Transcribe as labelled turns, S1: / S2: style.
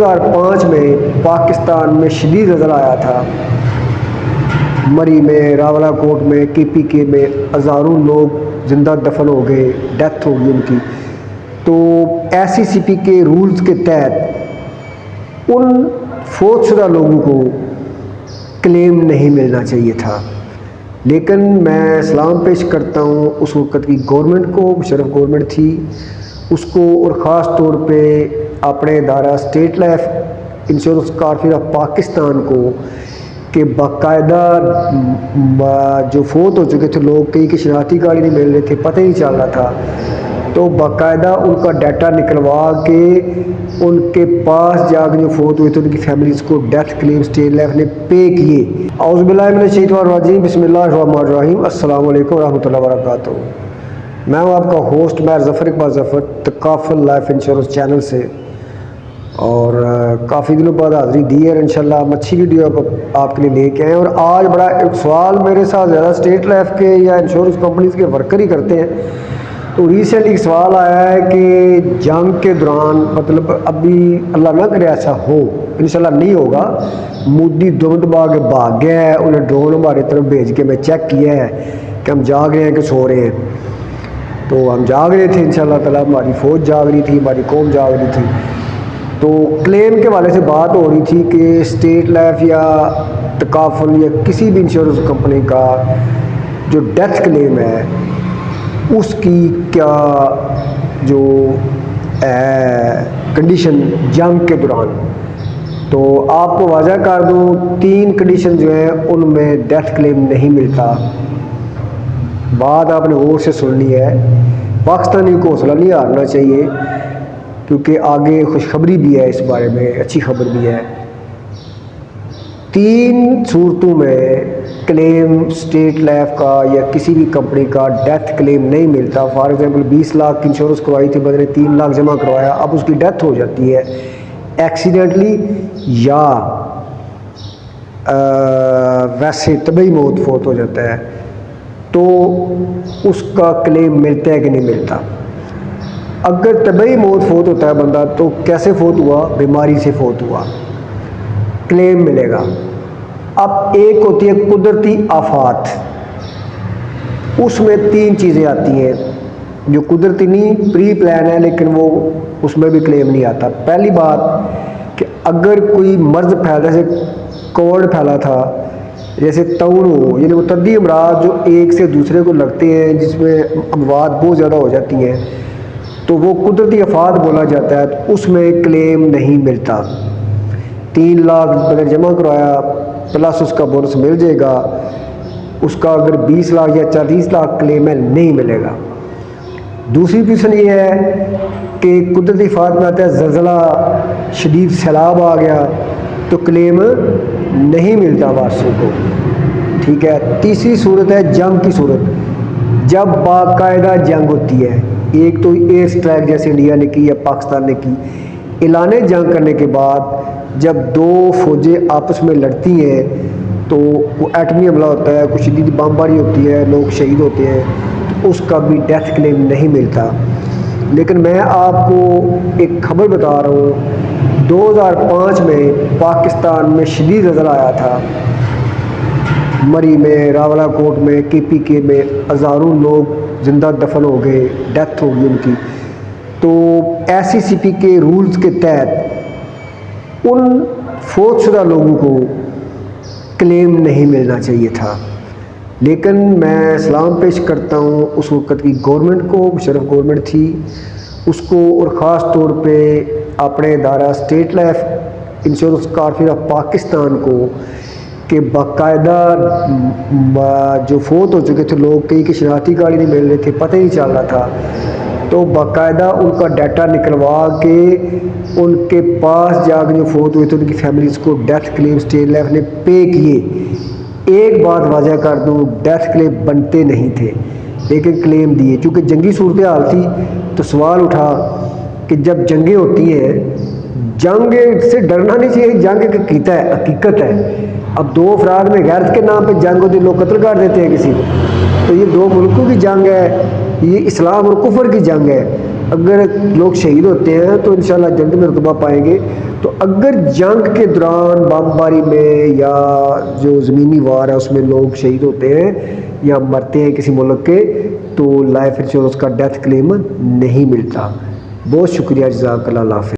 S1: 2005 میں پاکستان میں شدید زلزلہ آیا تھا، مری میں، راولہ کوٹ میں، KPK میں ہزاروں لوگ زندہ دفن ہو گئے، ڈیتھ ہو گئی ان کی۔ تو SCCP کے رولز کے تحت ان فوت شدہ لوگوں کو کلیم نہیں ملنا چاہیے تھا، لیکن میں سلام پیش کرتا ہوں اس وقت کی گورنمنٹ کو، مشرف گورنمنٹ تھی اس کو، اور خاص طور پہ اپنے ادارہ state life insurance corporation of Pakistan کو، کہ باقاعدہ جو فوت ہو چکے تھے لوگ، کئی کی شناختی کارڈ نہیں مل رہے تھے، پتہ ہی نہیں چل رہا تھا، تو باقاعدہ ان کا ڈیٹا نکلوا کے ان کے پاس جا کے جو فوت ہوئے تھے ان کی فیملیز کو ڈیتھ کلیم اسٹیٹ لائف نے پے کیے۔ اعوذ باللہ من الشیطان الرجیم، بسم اللہ الرحمن الرحیم، السلام علیکم ورحمۃ اللہ وبرکاتہ۔ میں ہوں آپ کا ہوسٹ میر ظفر اقبال ظفر، تکافل لائف انشورنس چینل سے، اور کافی دنوں بعد حاضری دی ہے، انشاءاللہ ہم اچھی ویڈیو آپ کے لیے لے کے آئے ہیں۔ اور آج بڑا ایک سوال میرے ساتھ زیادہ اسٹیٹ لائف کے یا انشورنس کمپنیز کے ورکر ہی کرتے ہیں، تو ریسنٹ ایک سوال آیا ہے کہ جنگ کے دوران، مطلب ابھی اللہ نہ کرے ایسا ہو، انشاءاللہ نہیں ہوگا، مودی دم دبا کے بھاگ گیا ہے، انہیں ڈرون ہماری طرف بھیج کے میں چیک کیا ہے کہ ہم جاگ رہے ہیں کہ سو رہے ہیں، تو ہم جاگ رہے تھے انشاءاللہ تعالیٰ، ہماری فوج جاگ رہی تھی، ہماری قوم جاگ رہی تھی۔ تو کلیم کے حوالے سے بات ہو رہی تھی کہ اسٹیٹ لائف یا تکافل یا کسی بھی انشورنس کمپنی کا جو ڈیتھ کلیم ہے اس کی کیا جو ہے کنڈیشن جنگ کے دوران۔ تو آپ کو واضح کر دوں، 3 کنڈیشن جو ہیں ان میں ڈیتھ کلیم نہیں ملتا۔ بات آپ نے غور سے سننی ہے، پاکستانی کو حوصلہ نہیں ہارنا چاہیے، کیونکہ آگے خوشخبری بھی ہے اس بارے میں، اچھی خبر بھی ہے۔ 3 صورتوں میں کلیم اسٹیٹ لائف کا یا کسی بھی کمپنی کا ڈیتھ کلیم نہیں ملتا۔ فار ایگزامپل 20 لاکھ کی انشورنس کروائی تھی، بدلے 3 لاکھ جمع کروایا، اب اس کی ڈیتھ ہو جاتی ہے ایکسیڈنٹلی یا ویسے طبعی موت، فوت ہو جاتا ہے، تو اس کا کلیم ملتا ہے کہ نہیں ملتا۔ اگر طبعی موت فوت ہوتا ہے بندہ تو کیسے فوت ہوا؟ بیماری سے فوت ہوا، کلیم ملے گا۔ اب ایک ہوتی ہے قدرتی آفات، اس میں 3 چیزیں آتی ہیں جو قدرتی نہیں، پری پلان ہے، لیکن وہ اس میں بھی کلیم نہیں آتا۔ پہلی بات کہ اگر کوئی مرض پھیلا، جیسے کووڈ پھیلا تھا، جیسے تون ہو، یعنی متعدی امراض جو ایک سے دوسرے کو لگتے ہیں، جس میں اموات بہت زیادہ ہو جاتی ہیں، تو وہ قدرتی آفات بولا جاتا ہے، تو اس میں کلیم نہیں ملتا۔ 3 لاکھ بغیر جمع کروایا پلس اس کا بونس مل جائے گا، اس کا اگر 20 لاکھ یا 40 لاکھ کلیم ہے نہیں ملے گا۔ دوسری پوزیشن یہ ہے کہ قدرتی آفات میں آتا ہے زلزلہ، شدید سیلاب آ گیا تو کلیم نہیں ملتا وارثوں کو، ٹھیک ہے۔ تیسری صورت ہے جنگ کی صورت، جب باقاعدہ جنگ ہوتی ہے، ایک تو ایئر اسٹرائک جیسے انڈیا نے کی یا پاکستان نے کی، اعلان جنگ کرنے کے بعد جب 2 فوجیں آپس میں لڑتی ہیں تو وہ ایٹمی حملہ ہوتا ہے، کچھ شدید بمباری ہوتی ہے، لوگ شہید ہوتے ہیں، تو اس کا بھی ڈیتھ کلیم نہیں ملتا۔ لیکن میں آپ کو ایک خبر بتا رہا ہوں، 2005 میں پاکستان میں شدید زلزلہ آیا تھا، مری میں، راولہ کوٹ میں، KPK میں ہزاروں لوگ زندہ دفن ہو گئے، ڈیتھ ہو گئی ان کی۔ تو SCCP کے رولز کے تحت ان فوت شدہ لوگوں کو کلیم نہیں ملنا چاہیے تھا، لیکن میں سلام پیش کرتا ہوں اس وقت کی گورنمنٹ کو، مشرف گورنمنٹ تھی اس کو، اور خاص طور پہ اپنے ادارہ state life insurance corporation of Pakistan کو، کہ باقاعدہ جو فوت ہو چکے تھے لوگ، کئی کی شناختی کارڈ نہیں مل رہے تھے، پتہ ہی نہیں چل رہا تھا، تو باقاعدہ ان کا ڈیٹا نکلوا کے ان کے پاس جا کے جو فوت ہوئے تھے ان کی فیملیز کو ڈیتھ کلیم اسٹیٹ لائف نے پے کیے۔ ایک بات واضح کر دوں، ڈیتھ کلیم بنتے نہیں تھے لیکن کلیم دیے، چونکہ جنگی صورتحال تھی تو سوال اٹھا کہ جب جنگیں ہوتی ہیں، جنگ سے ڈرنا نہیں چاہیے، جنگ ایک حقیقت ہے۔ اب 2 افراد میں غیرت کے نام پہ جنگ ہوتی، لوگ قتل کر دیتے ہیں کسی کو، تو یہ 2 ملکوں کی جنگ ہے، یہ اسلام اور کفر کی جنگ ہے، اگر لوگ شہید ہوتے ہیں تو انشاءاللہ جنت میں رتبہ پائیں گے. تو اگر جنگ کے دوران بمباری میں یا جو زمینی وار ہے اس میں لوگ شہید ہوتے ہیں یا مرتے ہیں کسی ملک کے تو لائف انشورنس کا ڈیتھ کلیم نہیں ملتا. بہت شکریہ، جزاک اللہ. اللہ حافظ.